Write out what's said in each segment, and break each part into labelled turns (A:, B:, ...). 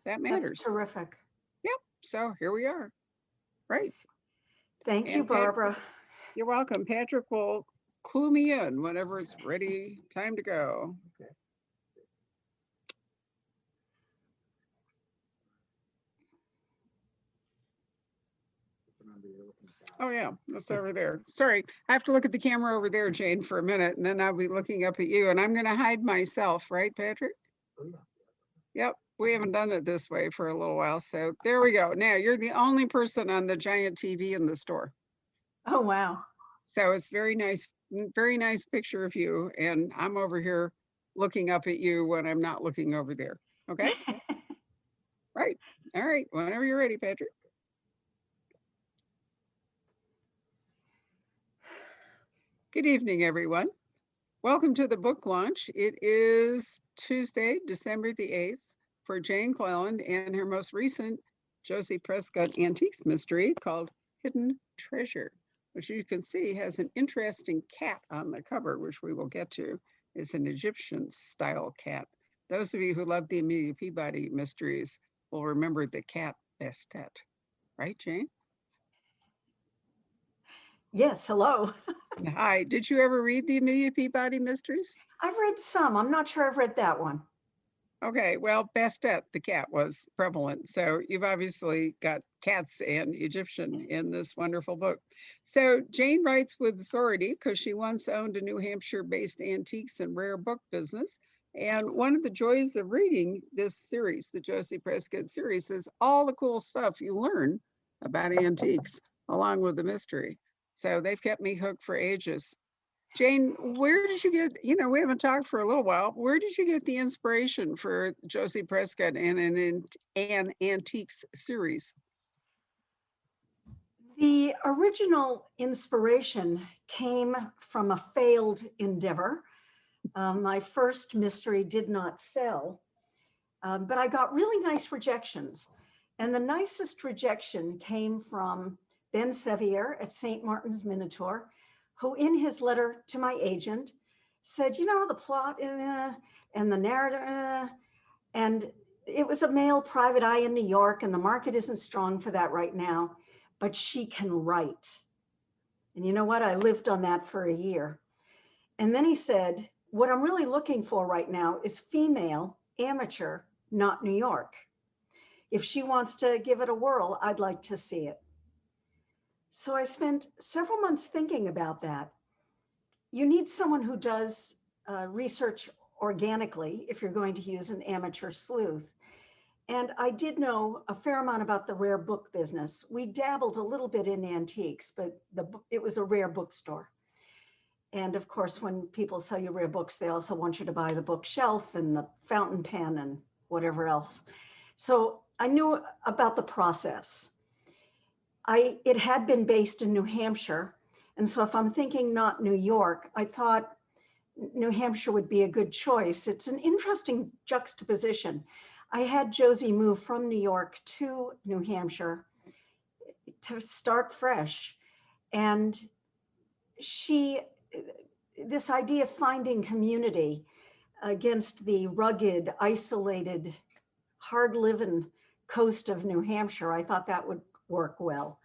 A: that
B: That's
A: matters.
B: terrific.
A: Yep. So here we are. Right.
B: Thank you,
A: And Pat,
B: Barbara.
A: you're welcome. Patrick will clue me in whenever it's ready. Time to go. Oh yeah, that's over there. Sorry, I have to look at the camera over there, Jane, for a minute, and then I'll be looking up at you, and I'm going to hide myself, right, Patrick? Yep, we haven't done it this way for a little while, so there we go. Now you're the only person on the giant TV in the store,
B: Oh, wow.
A: so it's very nice picture of you, and I'm over here looking up at you when I'm not looking over there. Okay, right? All right, whenever you're ready, Patrick. Good evening, everyone. Welcome to the book launch. It is Tuesday, December the 8th, for Jane Cleland and her most recent Josie Prescott Antiques mystery called Hidden Treasure, which you can see has an interesting cat on the cover, which we will get to. It's an Egyptian style cat. Those of you who love the Amelia Peabody mysteries will remember the cat Bastet. Right, Jane?
B: Yes, hello.
A: Hi. Did you ever read the Amelia Peabody mysteries?
B: I've read some. I'm not sure I've read that one.
A: Okay, well, Bastet, the cat, was prevalent. So you've obviously got cats and Egyptian in this wonderful book. So Jane writes with authority because she once owned a New Hampshire based antiques and rare book business. And one of the joys of reading this series, the Josie Prescott series, is all the cool stuff you learn about antiques along with the mystery. So they've kept me hooked for ages. Jane, where did you get, we haven't talked for a little while. Where did you get the inspiration for Josie Prescott and an antiques series?
B: The original inspiration came from a failed endeavor. My first mystery did not sell, but I got really nice rejections. And the nicest rejection came from Ben Sevier at St. Martin's Minotaur, who, in his letter to my agent, said, the plot and the narrative, and it was a male private eye in New York, and the market isn't strong for that right now, but she can write. And you know what? I lived on that for a year. And then he said, what I'm really looking for right now is female, amateur, not New York. If she wants to give it a whirl, I'd like to see it. So I spent several months thinking about that. You need someone who does research organically if you're going to use an amateur sleuth. And I did know a fair amount about the rare book business. We dabbled a little bit in antiques, but it was a rare bookstore. And of course, when people sell you rare books, they also want you to buy the bookshelf and the fountain pen and whatever else. So I knew about the process. It had been based in New Hampshire. And so if I'm thinking not New York, I thought New Hampshire would be a good choice. It's an interesting juxtaposition. I had Josie move from New York to New Hampshire to start fresh. And she, this idea of finding community against the rugged, isolated, hard living coast of New Hampshire, I thought that would work well.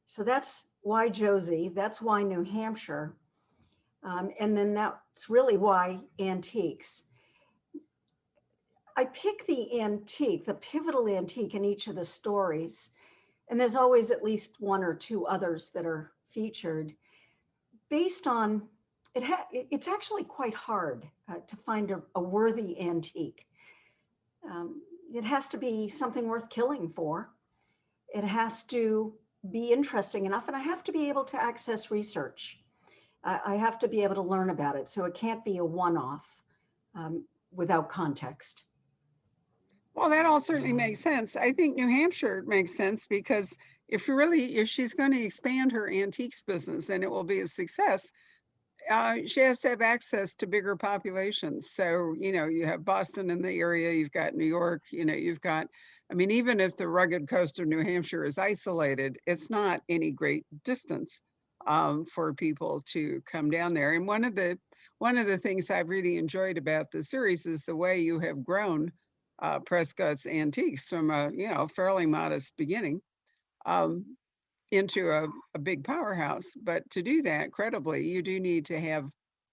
B: So that's why Josie, that's why New Hampshire. And then that's really why antiques. I pick the antique, the pivotal antique in each of the stories, and there's always at least one or two others that are featured based on it's actually quite hard to find a worthy antique. It has to be something worth killing for. It has to be interesting enough, and I have to be able to access research. I have to be able to learn about it, so it can't be a one-off without context.
A: Well, that all certainly makes sense. I think New Hampshire makes sense because if she's going to expand her antiques business and it will be a success, she has to have access to bigger populations. So, you have Boston in the area, you've got New York, even if the rugged coast of New Hampshire is isolated, it's not any great distance for people to come down there. And one of the things I've really enjoyed about the series is the way you have grown Prescott's Antiques from a, fairly modest beginning. Um, into a big powerhouse. But to do that credibly, you do need to have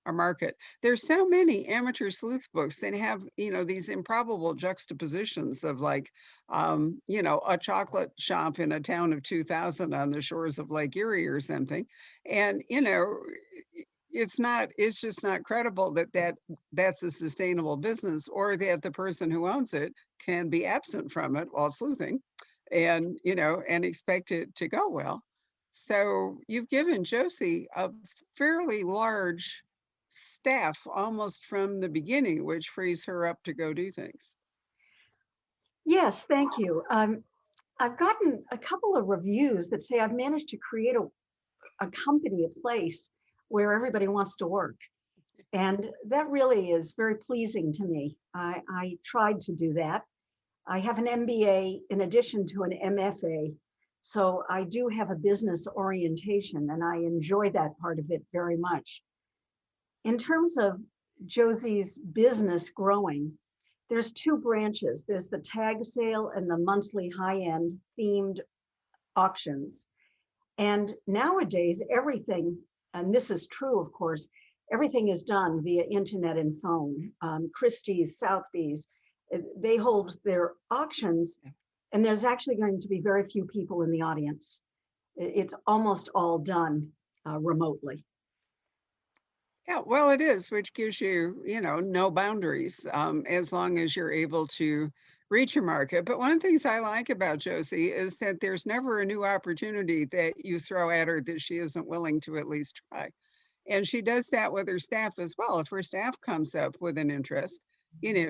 A: a market. There's so many amateur sleuth books that have, these improbable juxtapositions of like, a chocolate shop in a town of 2000 on the shores of Lake Erie or something. And, it's just not credible that's a sustainable business, or that the person who owns it can be absent from it while sleuthing and and expect it to go well. So you've given Josie a fairly large staff almost from the beginning, which frees her up to go do things.
B: Yes, thank you. I've gotten a couple of reviews that say I've managed to create a company, a place where everybody wants to work. And that really is very pleasing to me. I tried to do that. I have an MBA in addition to an MFA. So I do have a business orientation and I enjoy that part of it very much. In terms of Josie's business growing, there's two branches. There's the tag sale and the monthly high-end themed auctions. And nowadays, everything, and this is true, of course, everything is done via internet and phone. Christie's, Sotheby's, they hold their auctions, and there's actually going to be very few people in the audience. It's almost all done remotely.
A: Yeah, well, it is, which gives you, no boundaries as long as you're able to reach a market. But one of the things I like about Josie is that there's never a new opportunity that you throw at her that she isn't willing to at least try. And she does that with her staff as well. If her staff comes up with an interest,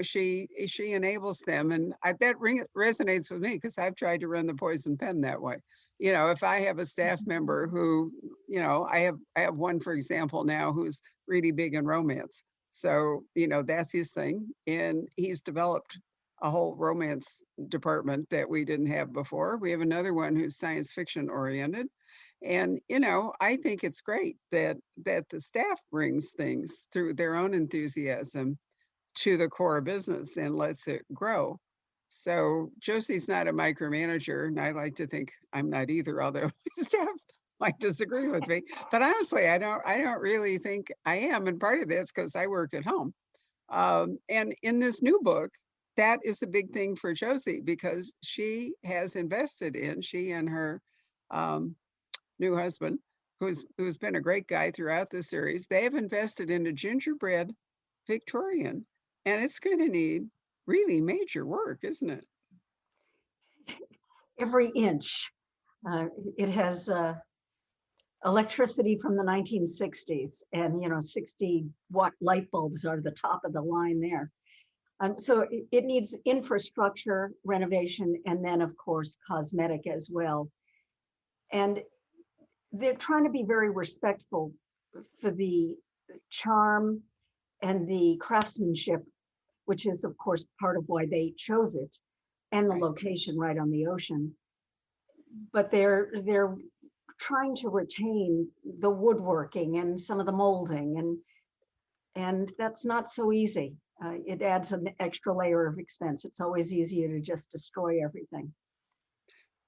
A: she enables them, and that resonates with me because I've tried to run the poison pen that way. If I have a staff member who, I have one, for example, now who's really big in romance. So, that's his thing, and he's developed a whole romance department that we didn't have before. We have another one who's science fiction oriented. And I think it's great that the staff brings things through their own enthusiasm to the core business and lets it grow. So Josie's not a micromanager, and I like to think I'm not either, although my staff might disagree with me. But honestly, I don't really think I am, and part of that's because I work at home. And in this new book, that is a big thing for Josie because she has invested in she and her um, new husband, who's been a great guy throughout the series. They have invested in a gingerbread Victorian, and it's going to need really major work, isn't it?
B: Every inch. It has electricity from the 1960s, and 60-watt light bulbs are the top of the line there. So it needs infrastructure renovation, and then of course cosmetic as well. And they're trying to be very respectful for the charm and the craftsmanship, which is of course part of why they chose it, and the
A: Right.
B: location right on the ocean. But they're trying to retain the woodworking and some of the molding, and that's not so easy. It adds an extra layer of expense. It's always easier to just destroy everything.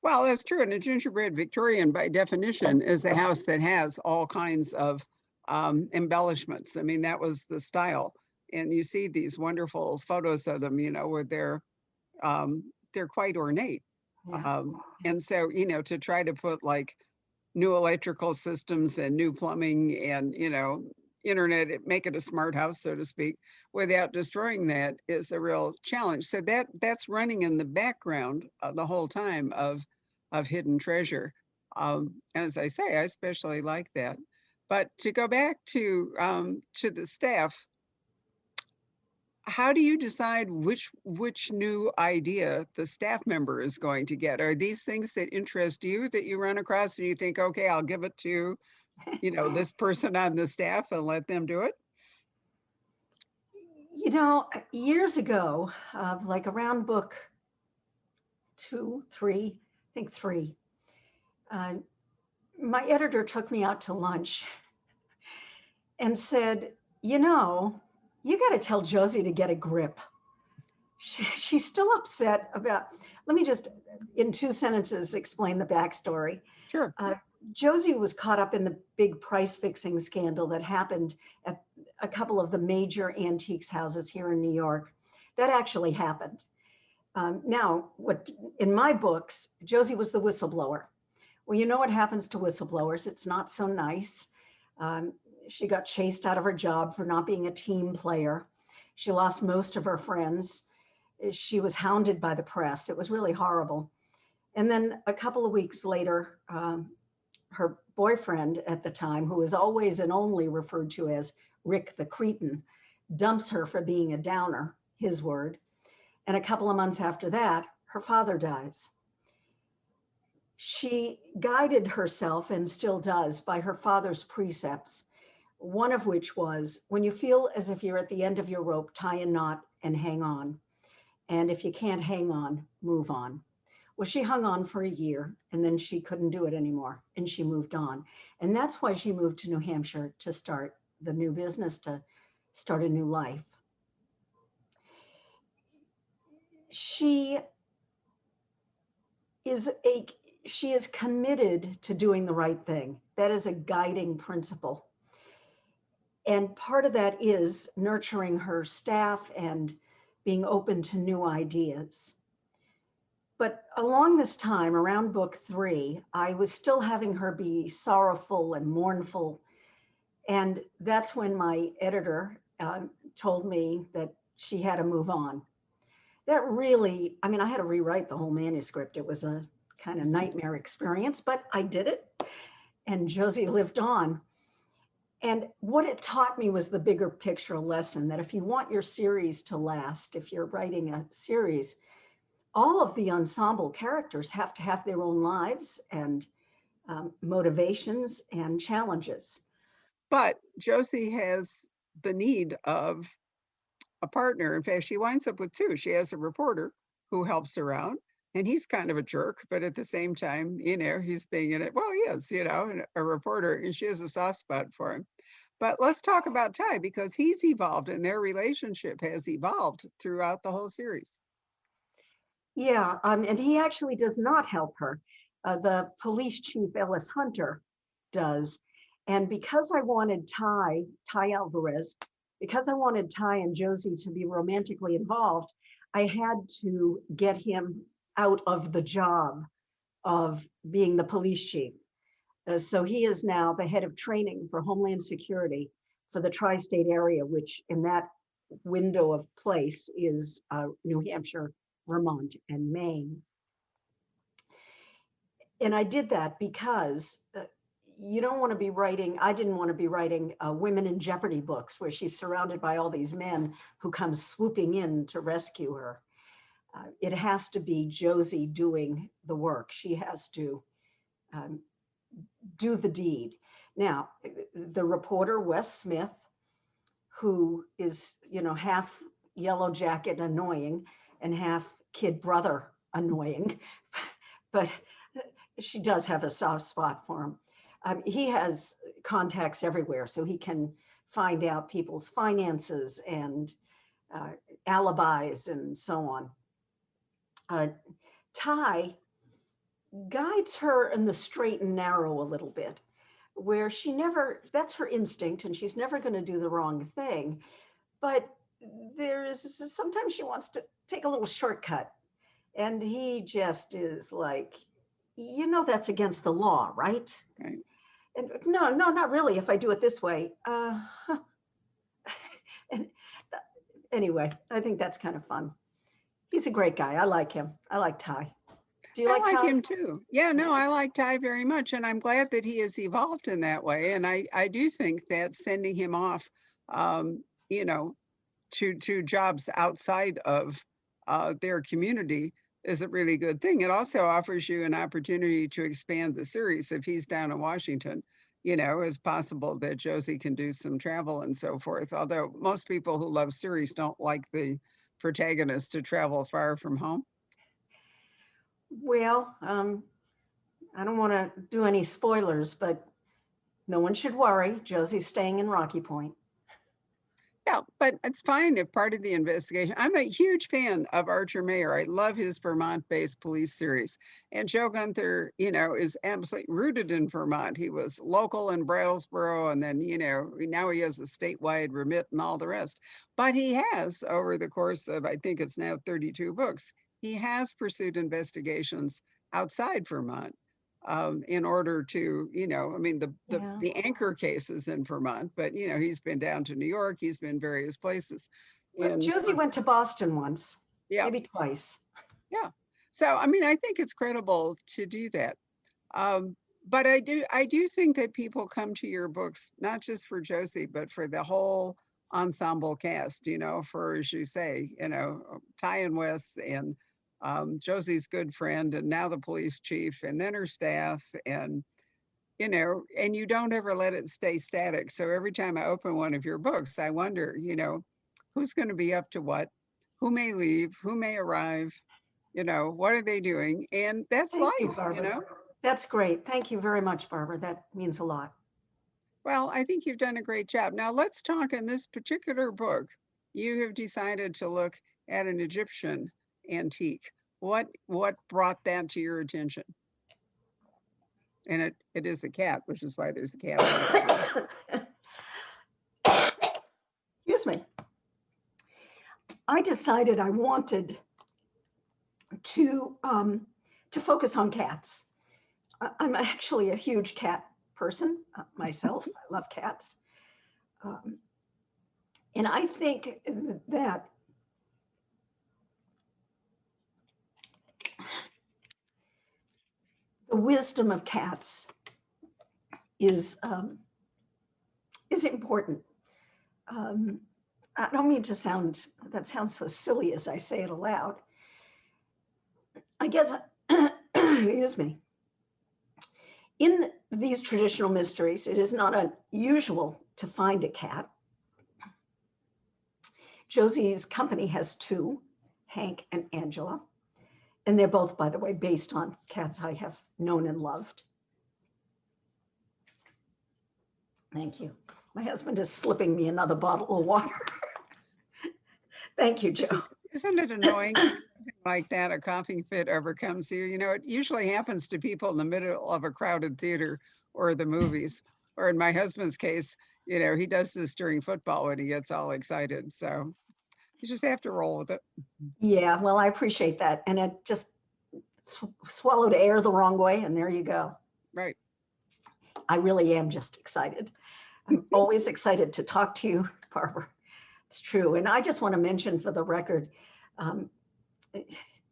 A: Well, that's true. And a gingerbread Victorian, by definition, is a house that has all kinds of embellishments. I mean, that was the style. And you see these wonderful photos of them, where they're quite ornate.
B: Yeah.
A: And so, to try to put like new electrical systems and new plumbing and, internet, make it a smart house, so to speak, without destroying that is a real challenge. So that's running in the background the whole time of hidden treasure. And as I say, I especially like that. But to go back to the staff, how do you decide which new idea the staff member is going to get? Are these things that interest you that you run across and you think, okay, I'll give it to, this person on the staff and let them do it?
B: Years ago, like around book 2, 3, I think 3, uh, my editor took me out to lunch and said, you got to tell Josie to get a grip. she's still upset about, let me just, in 2 sentences, explain the backstory.
A: Sure.
B: Uh, Josie was caught up in the big price fixing scandal that happened at a couple of the major antiques houses here in New York. That actually happened. Now, what in my books, Josie was the whistleblower. Well, you know what happens to whistleblowers? It's not so nice. Um, she got chased out of her job for not being a team player. She lost most of her friends. She was hounded by the press. It was really horrible. And then a couple of weeks later, her boyfriend at the time, who was always and only referred to as Rick the Cretin, dumps her for being a downer, his word. And a couple of months after that, her father dies. She guided herself, and still does, by her father's precepts, one of which was, when you feel as if you're at the end of your rope, tie a knot and hang on. And if you can't hang on, move on. Well, she hung on for a year and then she couldn't do it anymore and she moved on. And that's why she moved to New Hampshire to start the new business, to start a new life. She is a she is committed to doing the right thing. That is a guiding principle. And part of that is nurturing her staff and being open to new ideas. But along this time, around book 3, I was still having her be sorrowful and mournful. And that's when my editor told me that she had to move on. That really, I mean, I had to rewrite the whole manuscript. It was a kind of nightmare experience, but I did it. And Josie lived on. And what it taught me was the bigger picture lesson that if you want your series to last, if you're writing a series, all of the ensemble characters have to have their own lives and motivations and challenges.
A: But Josie has the need of a partner. In fact, she winds up with two. She has a reporter who helps her out, and he's kind of a jerk, but at the same time, he's being in it. Well, he is, a reporter, and she has a soft spot for him. But let's talk about Ty, because he's evolved and their relationship has evolved throughout the whole series.
B: Yeah, and he actually does not help her. The police chief, Ellis Hunter, does. And because I wanted Ty Alvarez, because I wanted Ty and Josie to be romantically involved, I had to get him out of the job of being the police chief. So he is now the head of training for Homeland Security for the tri-state area, which in that window of place is New Hampshire, Vermont, and Maine. And I did that because you don't want to be writing, I didn't want to be writing women in jeopardy books where she's surrounded by all these men who come swooping in to rescue her. It has to be Josie doing the work. She has to do the deed. Now, the reporter, Wes Smith, who is, half yellow jacket annoying and half kid brother annoying, but she does have a soft spot for him. He has contacts everywhere, so he can find out people's finances and alibis and so on. Ty guides her in the straight and narrow a little bit, where that's her instinct, and she's never going to do the wrong thing. But sometimes she wants to take a little shortcut. And he just is like, that's against the law, right?
A: Right.
B: And no, not really. If I do it this way. And anyway, I think that's kind of fun. He's a great guy. I like him. I like Ty. Do you
A: I
B: like
A: like
B: Ty?
A: him too. Yeah, no, I like Ty very much. And I'm glad that he has evolved in that way. And I do think that sending him off, um, you know, to jobs outside of their community is a really good thing. It also offers you an opportunity to expand the series. If he's down in Washington, it's possible that Josie can do some travel and so forth. Although most people who love series don't like the protagonist to travel far from home.
B: Well, I don't want to do any spoilers, but no one should worry. Josie's staying in Rocky Point.
A: Yeah, but it's fine if part of the investigation. I'm a huge fan of Archer Mayer. I love his Vermont-based police series. And Joe Gunther, is absolutely rooted in Vermont. He was local in Brattlesboro, and then, now he has a statewide remit and all the rest. But he has, over the course of, I think it's now 32 books, he has pursued investigations outside Vermont. In order to, I mean,
B: Yeah.
A: the anchor cases in Vermont, but he's been down to New York, he's been various places.
B: Well,
A: And
B: Josie went to Boston once,
A: yeah,
B: maybe twice.
A: yeah. So I mean, I think it's credible to do that. But I do think that people come to your books not just for Josie, but for the whole ensemble cast, for, as you say, Ty and Wes and Josie's good friend, and now the police chief, and then her staff, and and you don't ever let it stay static. So every time I open one of your books, I wonder, who's going to be up to what, who may leave, who may arrive, what are they doing? And that's
B: Thank you,
A: life.
B: Barbara. That's great. Thank you very much, Barbara. That means a lot.
A: Well, I think you've done a great job. Now let's talk in this particular book. You have decided to look at an Egyptian antique. What brought that to your attention? And it is the cat, which is why there's a cat on the cover.
B: Excuse me. I decided I wanted to focus on cats. I'm actually a huge cat person myself. I love cats. And I think that the wisdom of cats is important. I don't mean to sound, that sounds so silly as I say it aloud. I guess, excuse me. In these traditional mysteries, it is not unusual to find a cat. Josie's company has two, Hank and Angela, and they're both, by the way, based on cats I have known and loved. Thank you. My husband is slipping me another bottle of water. Thank you, Joe.
A: Isn't it annoying like that, a coughing fit overcomes you? It usually happens to people in the middle of a crowded theater or the movies. Or in my husband's case, he does this during football when he gets all excited. So you just have to roll with it.
B: Yeah, well, I appreciate that. And it just swallowed air the wrong way, and there you go.
A: Right.
B: I really am just excited. I'm always excited to talk to you, Barbara. It's true. And I just want to mention for the record,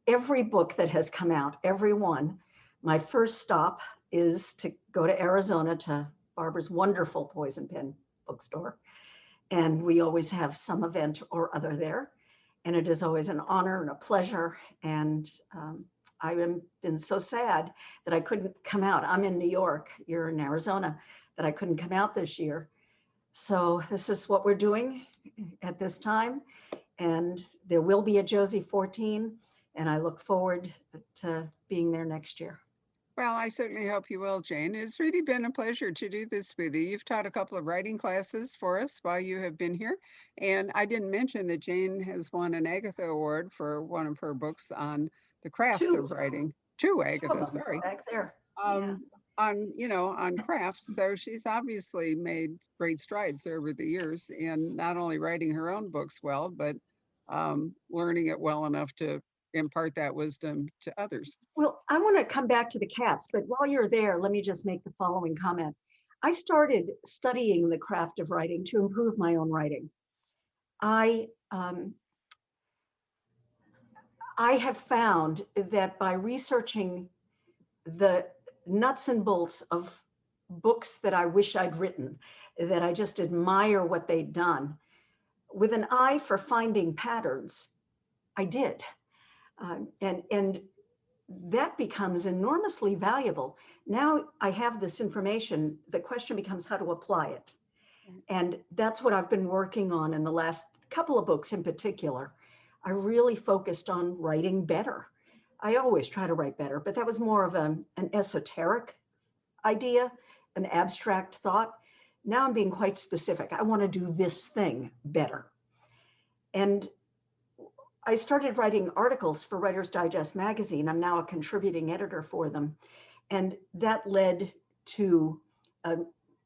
B: every book that has come out, every one, my first stop is to go to Arizona to Barbara's wonderful Poison Pen bookstore. And we always have some event or other there. And it is always an honor and a pleasure. And I've been so sad that I couldn't come out. I'm in New York, you're in Arizona, that I couldn't come out this year. So this is what we're doing at this time. And there will be a Josie 14, and I look forward to being there next year.
A: Well, I certainly hope you will, Jane. It's really been a pleasure to do this with you. You've taught a couple of writing classes for us while you have been here. And I didn't mention that Jane has won an Agatha Award for one of her books on the craft of writing. Two Agatha, sorry.
B: Back there.
A: On crafts. So she's obviously made great strides over the years in not only writing her own books well, but learning it well enough to impart that wisdom to others.
B: Well, I want to come back to the cats, but while you're there, let me just make the following comment. I started studying the craft of writing to improve my own writing. I have found that by researching the nuts and bolts of books that I wish I'd written, that I just admire what they'd done, with an eye for finding patterns, I did. And that becomes enormously valuable. Now I have this information, the question becomes how to apply it. And that's what I've been working on in the last couple of books in particular. I really focused on writing better. I always try to write better, but that was more of an esoteric idea, an abstract thought. Now I'm being quite specific. I want to do this thing better. And I started writing articles for Writer's Digest magazine. I'm now a contributing editor for them. And that led to uh,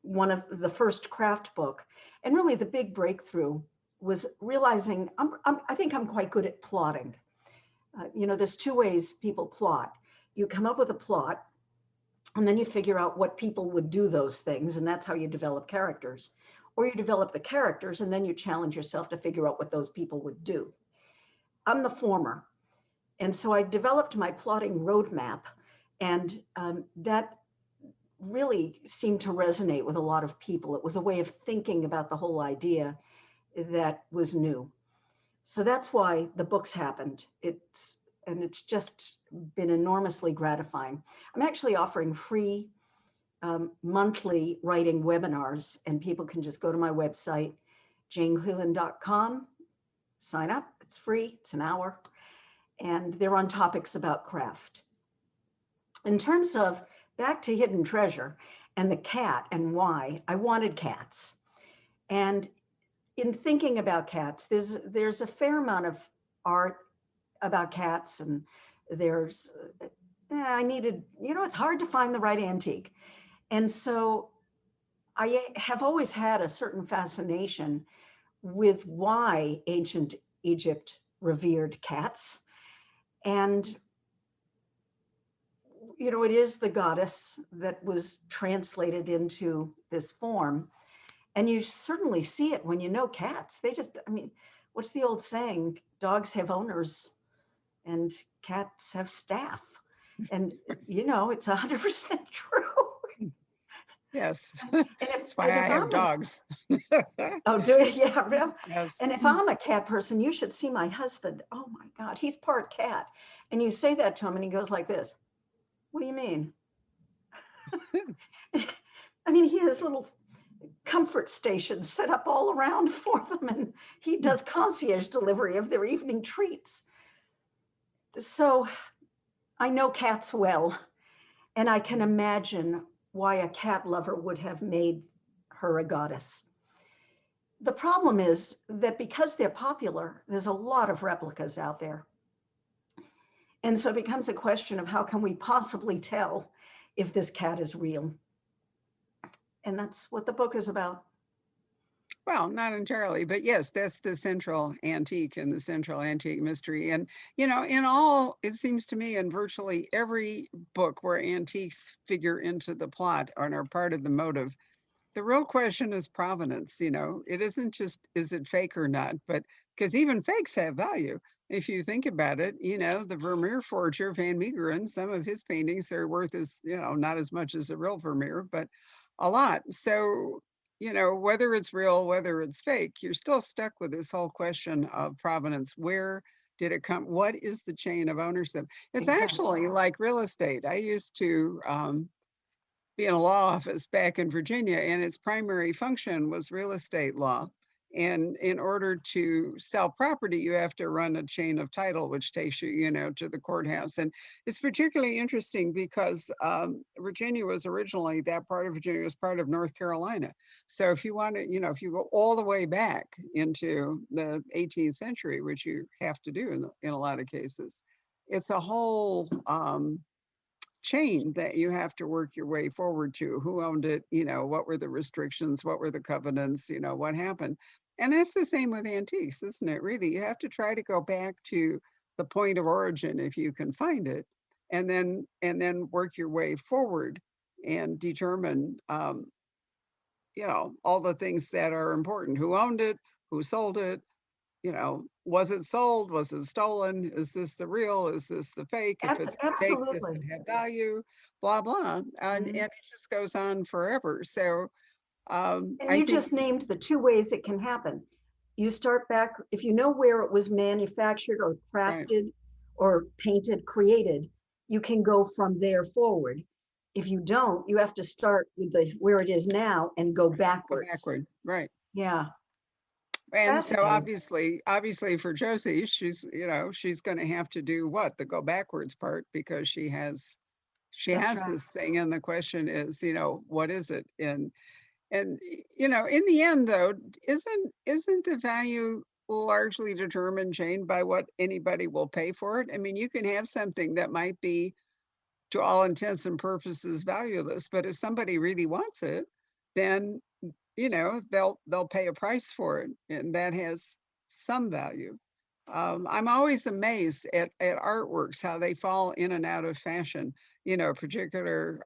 B: one of the first craft book. And really the big breakthrough was realizing I think I'm quite good at plotting. There's two ways people plot. You come up with a plot, and then you figure out what people would do those things, and that's how you develop characters. Or you develop the characters, and then you challenge yourself to figure out what those people would do. I'm the former. And so I developed my plotting roadmap, and that really seemed to resonate with a lot of people. It was a way of thinking about the whole idea that was new. So that's why the books happened. It's just been enormously gratifying. I'm actually offering free monthly writing webinars, and people can just go to my website, janecleland.com, sign up. It's free. It's an hour. And they're on topics about craft. In terms of back to Hidden Treasure and the cat and why, I wanted cats. And in thinking about cats, there's a fair amount of art about cats, and there's I needed, it's hard to find the right antique. And so I have always had a certain fascination with why ancient Egypt revered cats. And it is the goddess that was translated into this form. And you certainly see it when you know cats. What's the old saying? Dogs have owners and cats have staff. And, it's 100% true.
A: Yes,
B: And
A: that's why I have dogs.
B: Oh, do you? Yeah, real.
A: Yes.
B: And if I'm a cat person, you should see my husband. Oh my God, he's part cat. And you say that to him and he goes like this. What do you mean? He has little comfort stations set up all around for them, and he does concierge delivery of their evening treats. So I know cats well, and I can imagine why a cat lover would have made her a goddess. The problem is that because they're popular, there's a lot of replicas out there. And so it becomes a question of how can we possibly tell if this cat is real? And that's what the book is about.
A: Well, not entirely, but yes, that's the central antique and the central antique mystery. And, it seems to me in virtually every book where antiques figure into the plot and are part of the motive, the real question is provenance. It isn't just, is it fake or not? But because even fakes have value. If you think about it, the Vermeer forger, Van Meegeren, some of his paintings are worth not as much as a real Vermeer, but a lot. So, whether it's real, whether it's fake, you're still stuck with this whole question of provenance. Where did it come? What is the chain of ownership? It's
B: Exactly.
A: actually like real estate. I used to be in a law office back in Virginia, and its primary function was real estate law. And in order to sell property, you have to run a chain of title, which takes you, to the courthouse. And it's particularly interesting because Virginia was originally, that part of Virginia was part of North Carolina. So if you want to, if you go all the way back into the 18th century, which you have to do in a lot of cases, it's a whole chain that you have to work your way forward to. Who owned it? What were the restrictions? What were the covenants? What happened? And that's the same with antiques, isn't it? Really, you have to try to go back to the point of origin if you can find it, and then work your way forward and determine, all the things that are important. Who owned it? Who sold it? Was it sold? Was it stolen? Is this the real? Is this the fake? If it's fake, does
B: Absolutely.
A: it have value? Blah, blah. And it just goes on forever. So
B: And
A: I
B: you
A: think,
B: just named the two ways it can happen. You start back, if you know where it was manufactured or
A: right,
B: crafted or painted, created, you can go from there forward. If you don't, you have to start with where it is now and go
A: go
B: backwards.
A: backward. Right.
B: Yeah, it's
A: And so
B: fascinating.
A: obviously for Josie, she's going to have to do what? The go backwards part, because she
B: That's
A: has
B: right.
A: this thing. And the question is, what is it? And And in the end, though, isn't the value largely determined, Jane, by what anybody will pay for it? I mean, you can have something that might be, to all intents and purposes, valueless, but if somebody really wants it, then they'll pay a price for it, and that has some value. I'm always amazed at artworks, how they fall in and out of fashion. Particular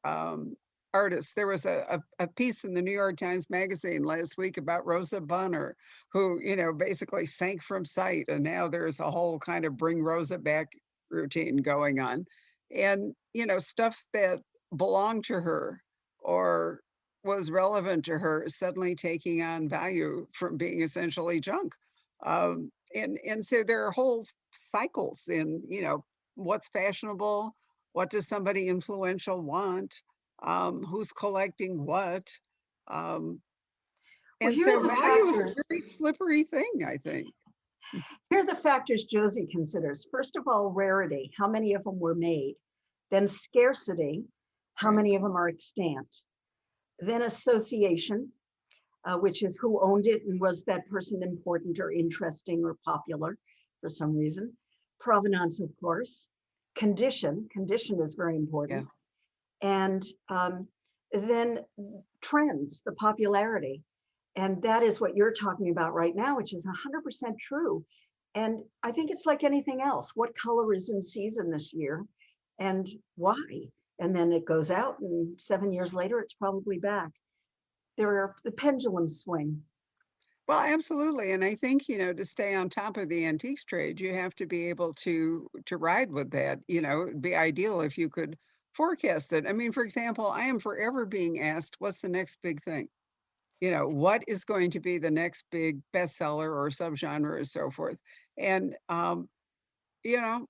A: artists. There was a piece in the New York Times Magazine last week about Rosa Bonheur, who basically sank from sight, and now there's a whole kind of bring Rosa back routine going on, and stuff that belonged to her or was relevant to her is suddenly taking on value from being essentially junk. And so there are whole cycles in, what's fashionable, what does somebody influential want, who's collecting what. Um,
B: Well,
A: and
B: here are
A: so
B: the
A: value is a
B: factors.
A: very slippery thing, I think.
B: Here are the factors Josie considers. First of all, rarity, how many of them were made? Then scarcity, how
A: Right.
B: many of them are extant? Then association, which is who owned it and was that person important or interesting or popular for some reason. Provenance, of course. Condition is very
A: Yeah.
B: important. And then trends, the popularity. And that is what you're talking about right now, which is 100% true. And I think it's like anything else. What color is in season this year and why? And then it goes out, and 7 years later, it's probably back. There are the pendulum swing.
A: Well, absolutely. And I think, to stay on top of the antiques trade, you have to be able to ride with that. It'd be ideal if you could forecast it. I mean, for example, I am forever being asked, what's the next big thing? What is going to be the next big bestseller or subgenre or so forth? And you know,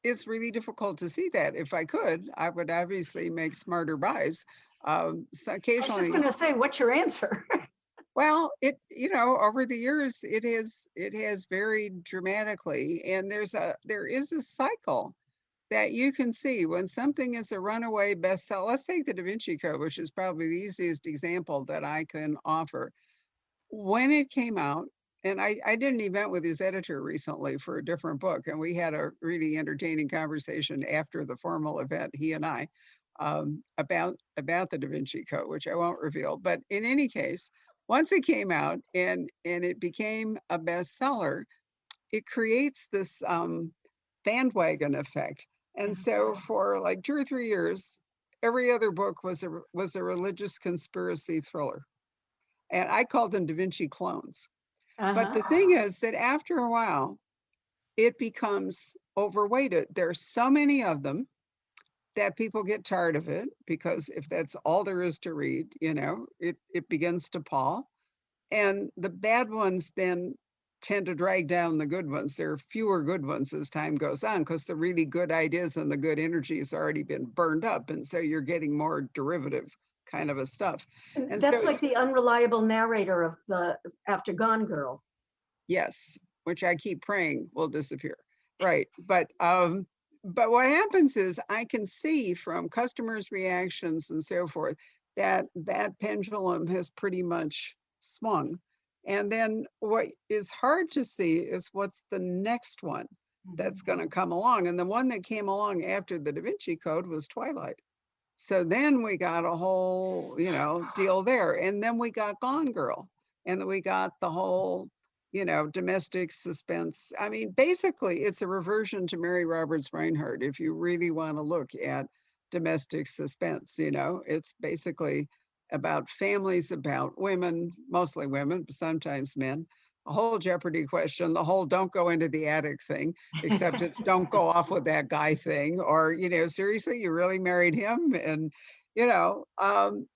A: it's really difficult to see that. If I could, I would obviously make smarter buys. So
B: I was just going
A: occasionally,
B: to say, what's your answer?
A: well, over the years, it has varied dramatically, and there is a cycle that you can see when something is a runaway bestseller. Let's take the Da Vinci Code, which is probably the easiest example that I can offer. When it came out, and I did an event with his editor recently for a different book, and we had a really entertaining conversation after the formal event, he and I, about the Da Vinci Code, which I won't reveal. But in any case, once it came out and it became a bestseller, it creates this bandwagon effect. And so for like 2 or 3 years, every other book was a religious conspiracy thriller, and I called them Da Vinci clones. But
B: Uh-huh.
A: the thing is that after a while, it becomes overweighted. There's so many of them that people get tired of it, because if that's all there is to read, it begins to pall. And the bad ones then tend to drag down the good ones. There are fewer good ones as time goes on, because the really good ideas and the good energy has already been burned up. And so you're getting more derivative kind of a stuff.
B: And
A: And
B: that's
A: so,
B: like the unreliable narrator of the After Gone Girl.
A: yes, which I keep praying will disappear. Right. But what happens is I can see from customers' reactions and so forth that that pendulum has pretty much swung. And then what is hard to see is what's the next one that's going to come along. And the one that came along after the Da Vinci Code was Twilight. So then we got a whole, deal there. And then we got Gone Girl. And then we got the whole, domestic suspense. I mean, basically, it's a reversion to Mary Roberts Reinhardt. If you really want to look at domestic suspense, it's basically about families, about women, mostly women, but sometimes men. A whole Jeopardy question, the whole don't go into the attic thing, except it's don't go off with that guy thing, or, seriously, you really married him? And, you know, um,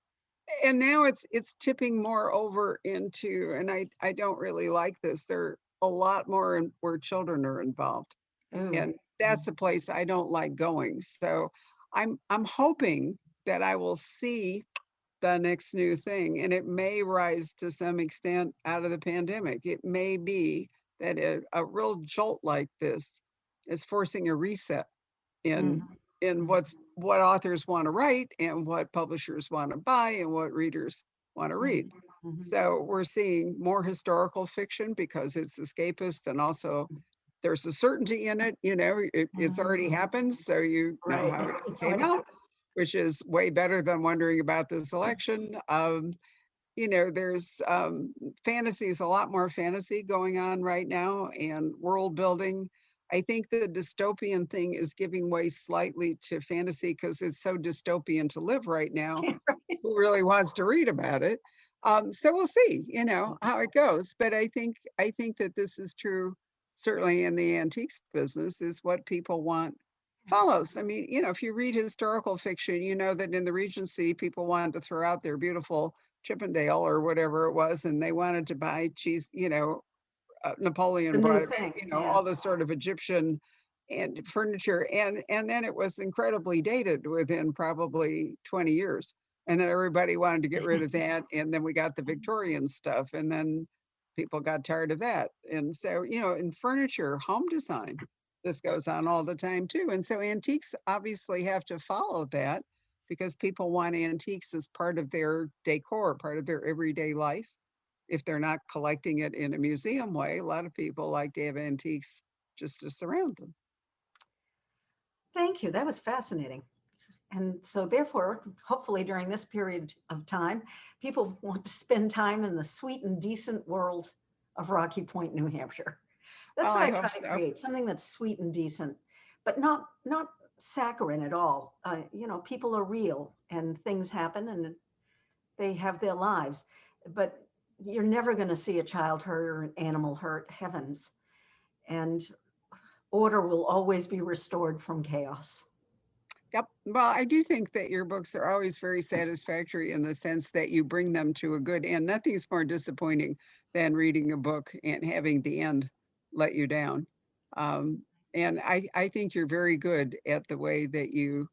A: and now it's tipping more over into, and I don't really like this. There are a lot more where children are involved,
B: Ooh.
A: and that's a place I don't like going. So I'm hoping that I will see the next new thing, and it may rise to some extent out of the pandemic. It may be that a real jolt like this is forcing a reset in
B: Mhm.
A: what authors want to write and what publishers want to buy and what readers want to read.
B: Mhm.
A: So we're seeing more historical fiction because it's escapist, and also there's a certainty in it. It's already happened, so you know
B: Right.
A: how it came out, which is way better than wondering about this election. There's fantasies, a lot more fantasy going on right now, and world building. I think the dystopian thing is giving way slightly to fantasy because it's so dystopian to live right now. Who really wants to read about it? So we'll see, how it goes. But I think that this is true, certainly in the antiques business, is what people want follows. I mean, if you read historical fiction, you know that in the Regency, people wanted to throw out their beautiful Chippendale or whatever it was, and they wanted to buy cheese.
B: The
A: Napoleon
B: new
A: brought,
B: thing.
A: all the sort of Egyptian and furniture, and then it was incredibly dated within probably 20 years, and then everybody wanted to get rid of that, and then we got the Victorian stuff, and then people got tired of that, and so in furniture, home design, this goes on all the time too, and so antiques obviously have to follow that because people want antiques as part of their decor, part of their everyday life. If they're not collecting it in a museum way, a lot of people like to have antiques just to surround them.
B: Thank you. That was fascinating. And so therefore, hopefully during this period of time, people want to spend time in the sweet and decent world of Rocky Point, New Hampshire. That's
A: Well,
B: what
A: I
B: I
A: hope
B: try to
A: so.
B: create, something that's sweet and decent, but not saccharine at all. People are real and things happen and they have their lives, but you're never going to see a child hurt or an animal hurt, heavens. And order will always be restored from chaos.
A: Yep. Well, I do think that your books are always very satisfactory in the sense that you bring them to a good end. Nothing's more disappointing than reading a book and having the end let you down. Um, and I think you're very good at the way that you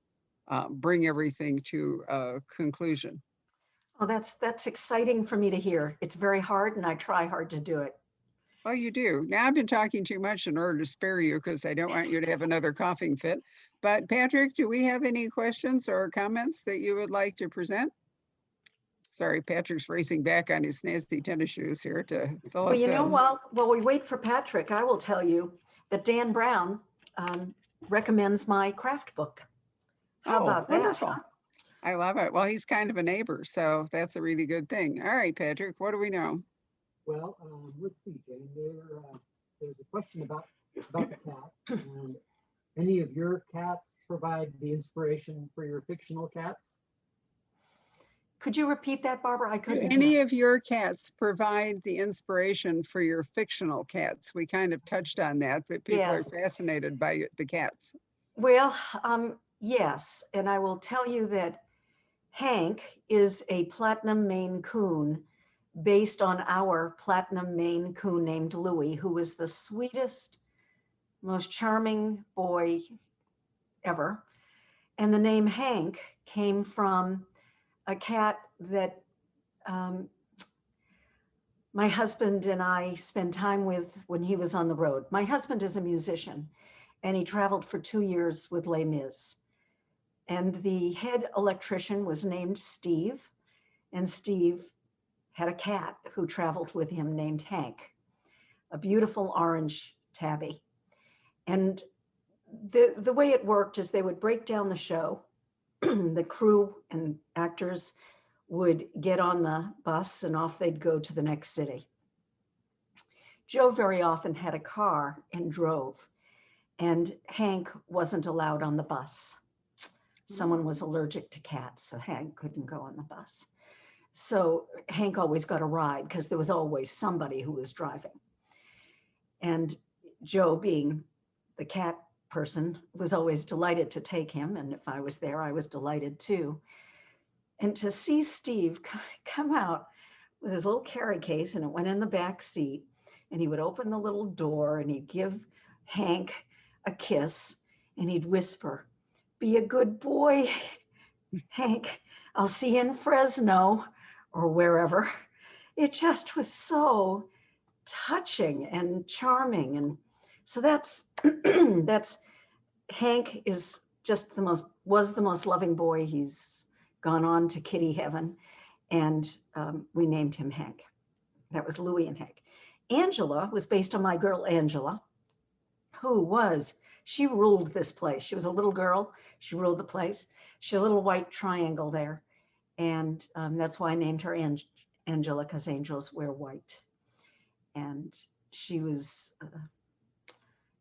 A: bring everything to a conclusion.
B: Oh, that's exciting for me to hear. It's very hard and I try hard to do it.
A: Well, you do. Now, I've been talking too much in order to spare you because I don't want you to have another coughing fit. But Patrick, do we have any questions or comments that you would like to present? Sorry, Patrick's racing back on his nasty tennis shoes here to fill
B: Well,
A: us in.
B: while we wait for Patrick, I will tell you that Dan Brown recommends my craft book. How
A: Oh,
B: about that?
A: wonderful. I love it. Well, he's kind of a neighbor, so that's a really good thing. All right, Patrick, what do we know?
C: Well, let's see, Jane. There's a question about the cats, and any of your cats provide the inspiration for your fictional cats?
B: Could you repeat that, Barbara? I
A: Do
B: couldn't
A: any
B: hear.
A: of your cats provide the inspiration for your fictional cats? We kind of touched on that, but people are
B: Yes.
A: fascinated by the cats.
B: Well, yes. And I will tell you that Hank is a platinum Maine Coon based on our platinum Maine Coon named Louis, who was the sweetest, most charming boy ever. And the name Hank came from a cat that um, my husband and I spent time with when he was on the road. My husband is a musician and he traveled for 2 years with Les Mis. And the head electrician was named Steve, and Steve had a cat who traveled with him named Hank, a beautiful orange tabby. And the way it worked is they would break down the show. The crew and actors would get on the bus and off they'd go to the next city. Joe very often had a car and drove, and Hank wasn't allowed on the bus. Someone was allergic to cats, so Hank couldn't go on the bus. So Hank always got a ride because there was always somebody who was driving. And Joe, being the cat person, was always delighted to take him. And if I was there, I was delighted too. And to see Steve come out with his little carry case and it went in the back seat, and he would open the little door and he'd give Hank a kiss and he'd whisper, "Be a good boy, Hank. I'll see you in Fresno," or wherever. It just was so touching and charming. And so that's Hank was the most loving boy. He's gone on to kitty heaven. and we named him Hank. That was Louis and Hank. Angela was based on my girl Angela, she ruled this place. She was a little girl. She ruled the place. She had a little white triangle there. And that's why I named her Angela, because angels wear white. And she was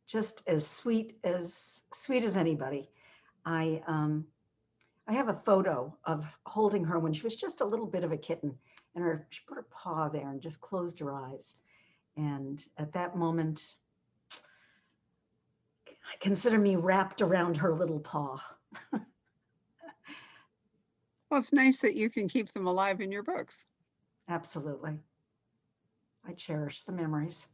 B: just as sweet as anybody. I have a photo of holding her when she was just a little bit of a kitten, and she put her paw there and just closed her eyes. And at that moment, I consider me wrapped around her little paw.
A: Well, it's nice that you can keep them alive in your books.
B: Absolutely. I cherish the memories.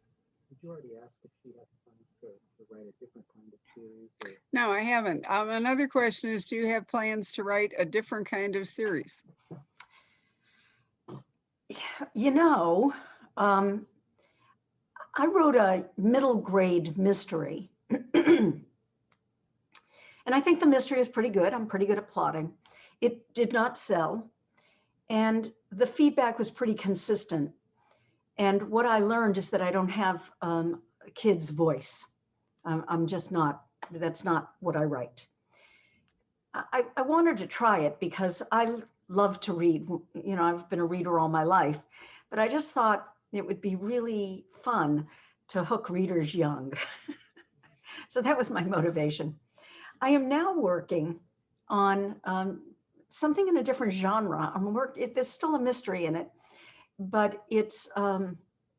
C: Did you already ask if she has plans to write a different kind of series? Or?
A: No, I haven't. Another question is, do you have plans to write a different kind of series?
B: You know, I wrote a middle grade mystery. And I think the mystery is pretty good. I'm pretty good at plotting. It did not sell. And the feedback was pretty consistent. And what I learned is that I don't have a kid's voice. I'm just not, that's not what I write. I wanted to try it because I love to read. You know, I've been a reader all my life, but I just thought it would be really fun to hook readers young. So that was my motivation. I am now working on something in a different genre. There's still a mystery in it, but it's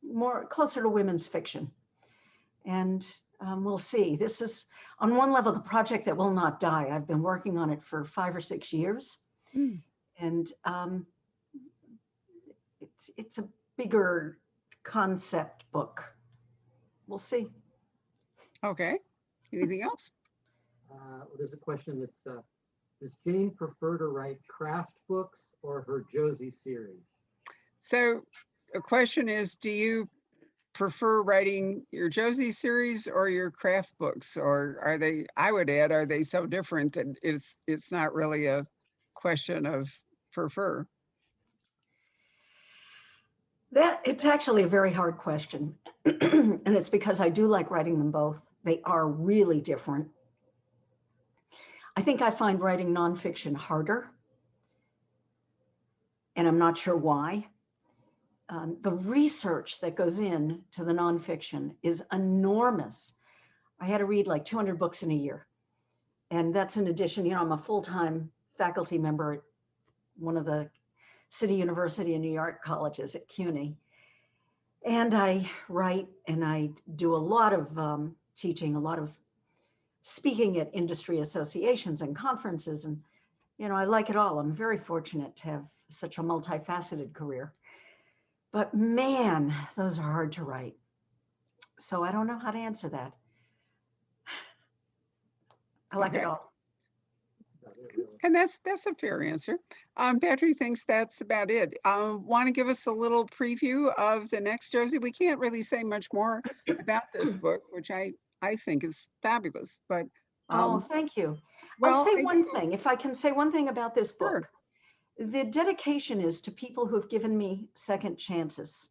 B: more closer to women's fiction. And we'll see. This is, on one level, the project that will not die. I've been working on it for 5 or 6 years.
A: Mm.
B: And it's a bigger concept book. We'll see.
A: Okay. Anything else?
C: Well, there's a question that's, does Jane prefer to write craft books or her Josie series?
A: So the question is, do you prefer writing your Josie series or your craft books? Or are they, I would add, are they so different that it's not really a question of prefer?
B: It's actually a very hard question. And it's because I do like writing them both. They are really different. I think I find writing nonfiction harder. And I'm not sure why. The research that goes into the nonfiction is enormous. I had to read like 200 books in a year. And that's in addition, you know, I'm a full-time faculty member at one of the City University of New York colleges at CUNY. And I write and I do a lot of teaching, a lot of speaking at industry associations and conferences. And, you know, I like it all. I'm very fortunate to have such a multifaceted career. But man, those are hard to write. So I don't know how to answer that. I like it all.
A: And that's a fair answer. Patrick thinks that's about it. Want to give us a little preview of the next Josie? We can't really say much more about this book, which I think is fabulous. But
B: oh, thank you.
A: Well,
B: I'll say one thing. If I can say one thing about this book,
A: sure.
B: The dedication is to people who have given me second chances.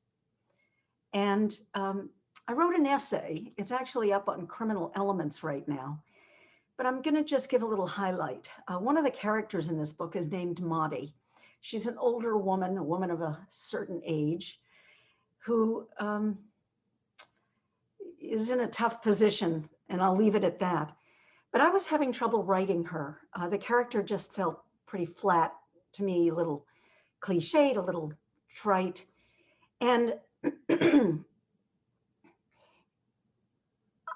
B: And I wrote an essay. It's actually up on Criminal Elements right now. But I'm going to just give a little highlight. One of the characters in this book is named Maudie. She's an older woman, a woman of a certain age, who is in a tough position, and I'll leave it at that. But I was having trouble writing her. The character just felt pretty flat to me, a little cliched, a little trite. And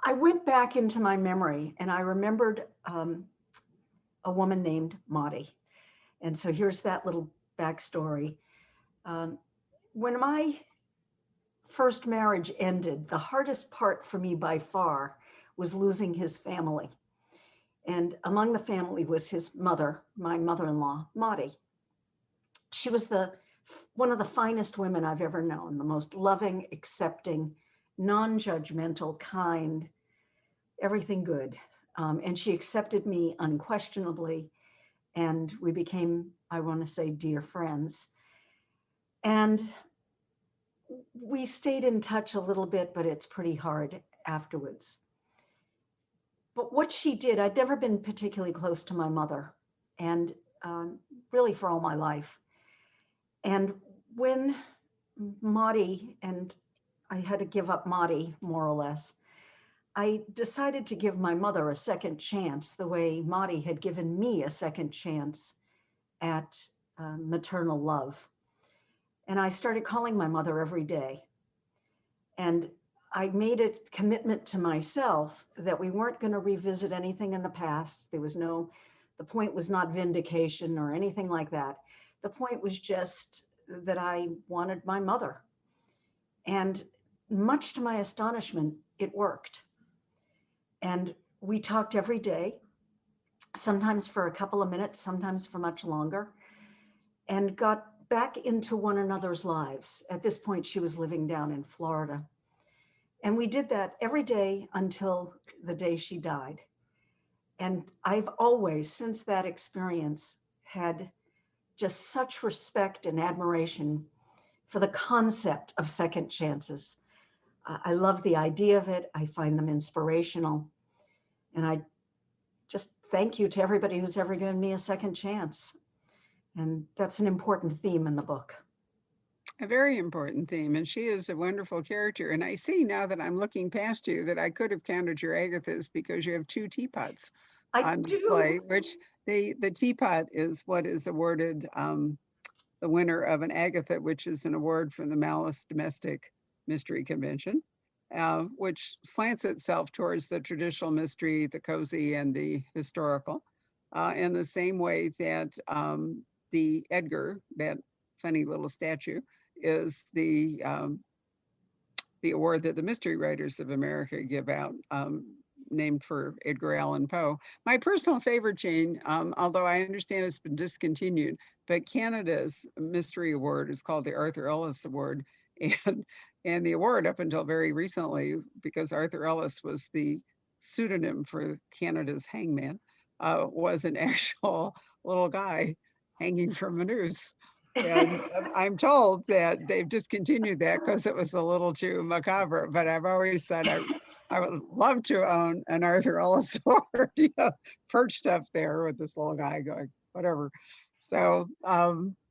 B: I went back into my memory and I remembered a woman named Maudie. And so here's that little backstory. When my first marriage ended, the hardest part for me by far was losing his family. And among the family was his mother, my mother-in-law, Maudie. She was one of the finest women I've ever known, the most loving, accepting, non-judgmental, kind, everything good. And she accepted me unquestionably. And we became, I want to say, dear friends. And we stayed in touch a little bit, but it's pretty hard afterwards. But what she did, I'd never been particularly close to my mother, and really for all my life. And when Maudie, and I had to give up Maudie, more or less, I decided to give my mother a second chance, the way Maudie had given me a second chance at maternal love. And I started calling my mother every day. And I made a commitment to myself that we weren't going to revisit anything in the past. The point was not vindication or anything like that. The point was just that I wanted my mother. And much to my astonishment, it worked. And we talked every day, sometimes for a couple of minutes, sometimes for much longer, and got back into one another's lives. At this point, she was living down in Florida. And we did that every day until the day she died. And I've always, since that experience, had just such respect and admiration for the concept of second chances. I love the idea of it. I find them inspirational. And I just thank you to everybody who's ever given me a second chance. And that's an important theme in the book.
A: A very important theme, and she is a wonderful character. And I see now that I'm looking past you that I could have counted your agathas because you have 2 teapots on display, which the teapot is what is awarded the winner of an agatha, which is an award from the Malice Domestic Mystery Convention, which slants itself towards the traditional mystery, the cozy, and the historical, in the same way that the Edgar, that funny little statue, is the award that the Mystery Writers of America give out, named for Edgar Allan Poe. My personal favorite, Jane, although I understand it's been discontinued, but Canada's Mystery Award is called the Arthur Ellis Award. And the award up until very recently, because Arthur Ellis was the pseudonym for Canada's hangman, was an actual little guy hanging from a noose. And I'm told that they've discontinued that because it was a little too macabre, but I've always thought I would love to own an Arthur Ellis Award, perched up there with this little guy going, whatever. So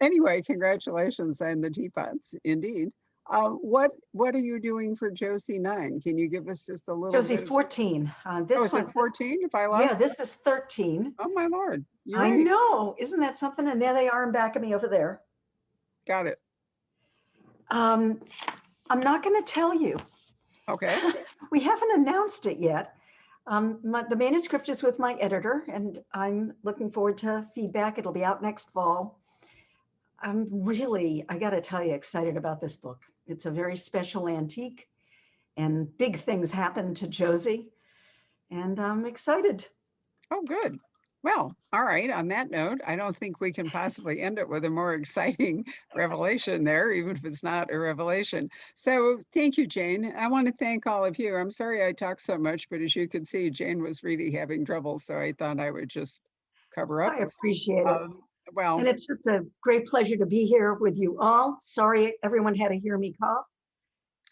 A: anyway, congratulations on the teapots, indeed. What are you doing for Josie 9? Can you give us just a little
B: Josie
A: bit?
B: 14.
A: Is it 14 if I lost?
B: Yeah, this is 13.
A: Oh my Lord. You're
B: I
A: right.
B: know. Isn't that something? And there they are in back of me over there.
A: Got it.
B: I'm not going to tell you.
A: Okay.
B: We haven't announced it yet. The manuscript is with my editor, and I'm looking forward to feedback. It'll be out next fall. I'm really, I got to tell you, excited about this book. It's a very special antique, and big things happen to Josie, and I'm excited.
A: Oh, good. Well, all right. On that note, I don't think we can possibly end it with a more exciting revelation there, even if it's not a revelation. So thank you, Jane. I want to thank all of you. I'm sorry I talked so much, but as you can see, Jane was really having trouble, so I thought I would just cover up.
B: I appreciate it.
A: Well,
B: and it's just a great pleasure to be here with you all. Sorry, everyone had to hear me cough.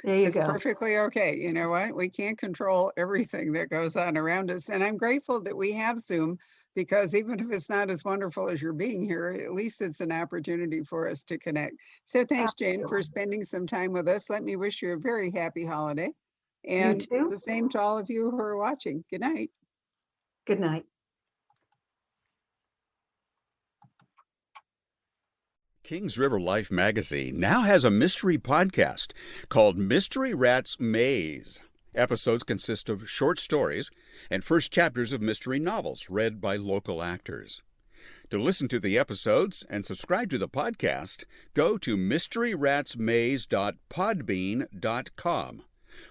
B: There you go.
A: It's perfectly okay. You know what? We can't control everything that goes on around us. And I'm grateful that we have Zoom, because even if it's not as wonderful as you're being here, at least it's an opportunity for us to connect. So thanks, Jane, for spending some time with us. Let me wish you a very happy holiday. And the same to all of you who are watching. Good night.
B: Good night.
D: Kings River Life magazine now has a mystery podcast called Mystery Rat's Maze. Episodes consist of short stories and first chapters of mystery novels read by local actors. To listen to the episodes and subscribe to the podcast, go to mysteryratsmaze.podbean.com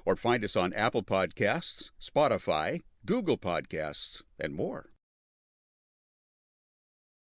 D: or find us on Apple Podcasts, Spotify, Google Podcasts, and more.